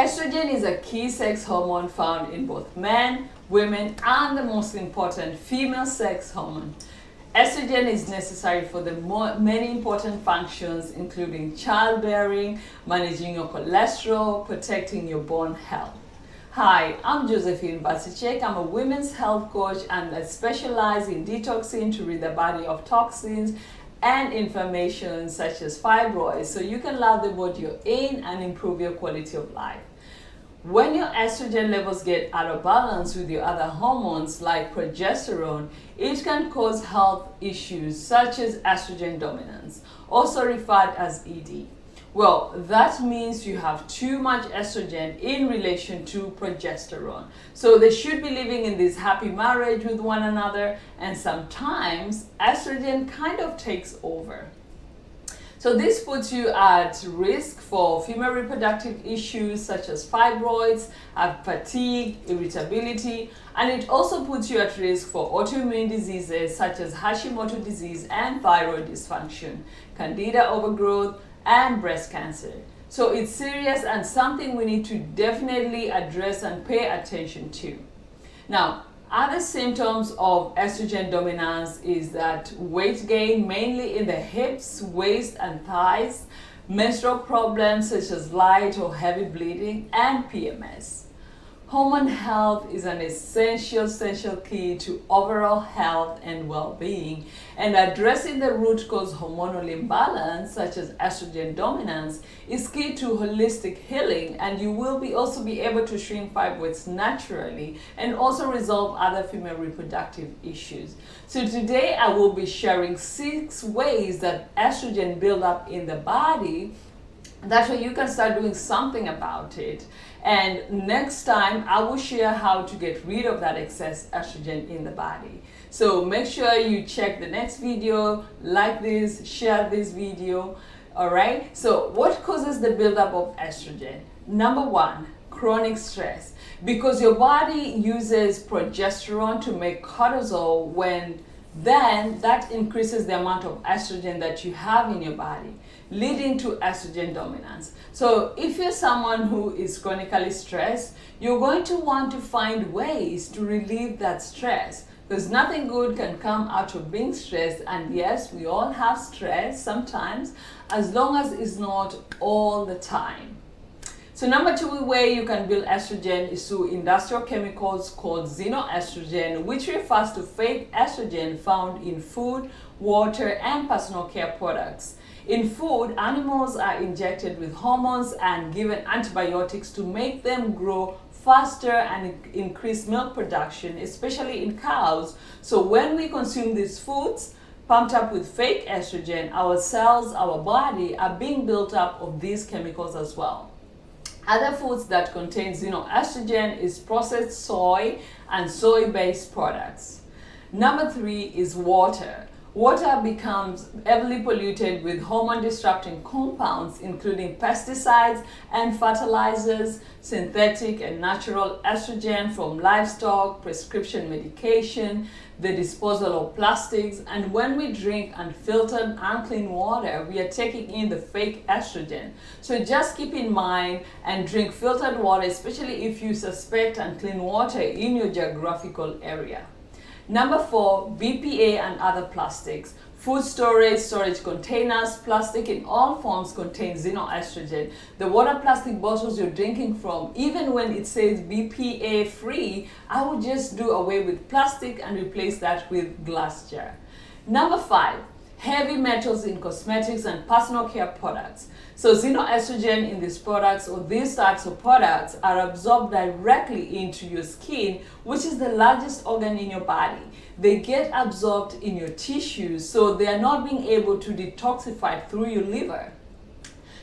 Estrogen is a key sex hormone found in both men, women, and the most important, female sex hormone. Estrogen is necessary for the many important functions, including childbearing, managing your cholesterol, protecting your bone health. Hi, I'm Josephine Basicek. I'm a women's health coach and I specialize in detoxing to rid the body of toxins and inflammation such as fibroids so you can love the body you're in and improve your quality of life. When your estrogen levels get out of balance with your other hormones like progesterone, it can cause health issues such as estrogen dominance, also referred as ED. Well, that means you have too much estrogen in relation to progesterone. So they should be living in this happy marriage with one another, and sometimes estrogen kind of takes over. So this puts you at risk for female reproductive issues such as fibroids, fatigue, irritability, and it also puts you at risk for autoimmune diseases such as Hashimoto disease and thyroid dysfunction, candida overgrowth, and breast cancer. So it's serious and something we need to definitely address and pay attention to. Now, other symptoms of estrogen dominance is that weight gain, mainly in the hips, waist, and thighs, menstrual problems such as light or heavy bleeding, and PMS. Hormone health is an essential key to overall health and well-being, and addressing the root cause hormonal imbalance such as estrogen dominance is key to holistic healing, and you will also be able to shrink fibroids naturally and also resolve other female reproductive issues. So today I will be sharing 6 ways that estrogen build up in the body. That way you can start doing something about it. And next time I will share how to get rid of that excess estrogen in the body. So make sure you check the next video, like this, share this video. Alright, so what causes the buildup of estrogen? Number 1, chronic stress. Because your body uses progesterone to make cortisol, then that increases the amount of estrogen that you have in your body, leading to estrogen dominance. So if you're someone who is chronically stressed, you're going to want to find ways to relieve that stress, because nothing good can come out of being stressed. And yes, we all have stress sometimes, as long as it's not all the time. So number 2 way you can build estrogen is through industrial chemicals called xenoestrogen, which refers to fake estrogen found in food, water, and personal care products. In food, animals are injected with hormones and given antibiotics to make them grow faster and increase milk production, especially in cows. So when we consume these foods pumped up with fake estrogen, our cells, our body are being built up of these chemicals as well. Other foods that contain xenoestrogen is processed soy and soy-based products. Number 3 is water. Water becomes heavily polluted with hormone-disrupting compounds, including pesticides and fertilizers, synthetic and natural estrogen from livestock, prescription medication, the disposal of plastics, and when we drink unfiltered, unclean water, we are taking in the fake estrogen. So just keep in mind and drink filtered water, especially if you suspect unclean water in your geographical area. Number 4, BPA and other plastics. Food storage containers, plastic in all forms contain xenoestrogen. The water plastic bottles you're drinking from, even when it says BPA free, I would just do away with plastic and replace that with glass jar. Number 5, heavy metals in cosmetics and personal care products. So xenoestrogen in these products or these types of products are absorbed directly into your skin, which is the largest organ in your body. They get absorbed in your tissues, so they are not being able to detoxify through your liver.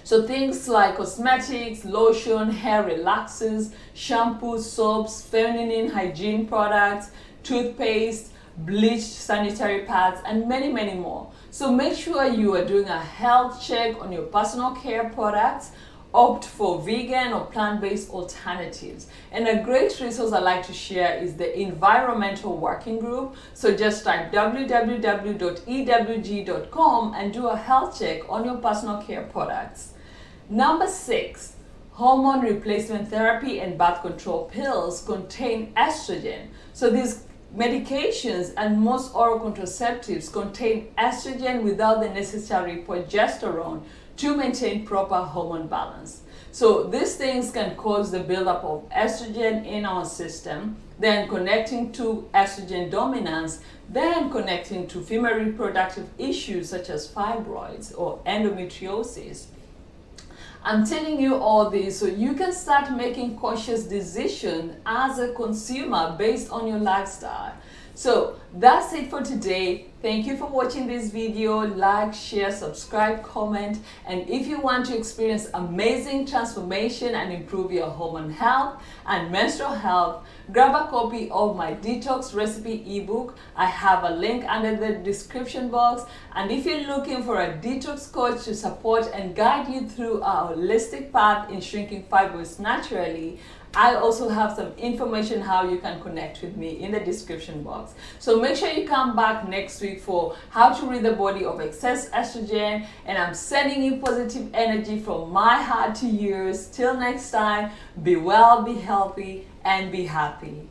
So things like cosmetics, lotion, hair relaxers, shampoos, soaps, feminine hygiene products, toothpaste, bleached sanitary pads, and many more. So make sure you are doing a health check on your personal care products. Opt for vegan or plant-based alternatives. And a great resource I like to share is the Environmental Working Group. So just type www.ewg.com and do a health check on your personal care products. Number 6, hormone replacement therapy and birth control pills contain estrogen. So these medications and most oral contraceptives contain estrogen without the necessary progesterone to maintain proper hormone balance. So these things can cause the buildup of estrogen in our system, then connecting to estrogen dominance, then connecting to female reproductive issues such as fibroids or endometriosis. I'm telling you all this so you can start making conscious decisions as a consumer based on your lifestyle. So that's it for today. Thank you for watching this video. Like, share, subscribe, comment, and if you want to experience amazing transformation and improve your hormone health and menstrual health, grab a copy of my detox recipe ebook. I have a link under the description box. And if you're looking for a detox coach to support and guide you through a holistic path in shrinking fibroids naturally, I also have some information how you can connect with me in the description box. So make sure you come back next week for how to rid the body of excess estrogen, and I'm sending you positive energy from my heart to yours. Till next time, be well, be healthy, and be happy.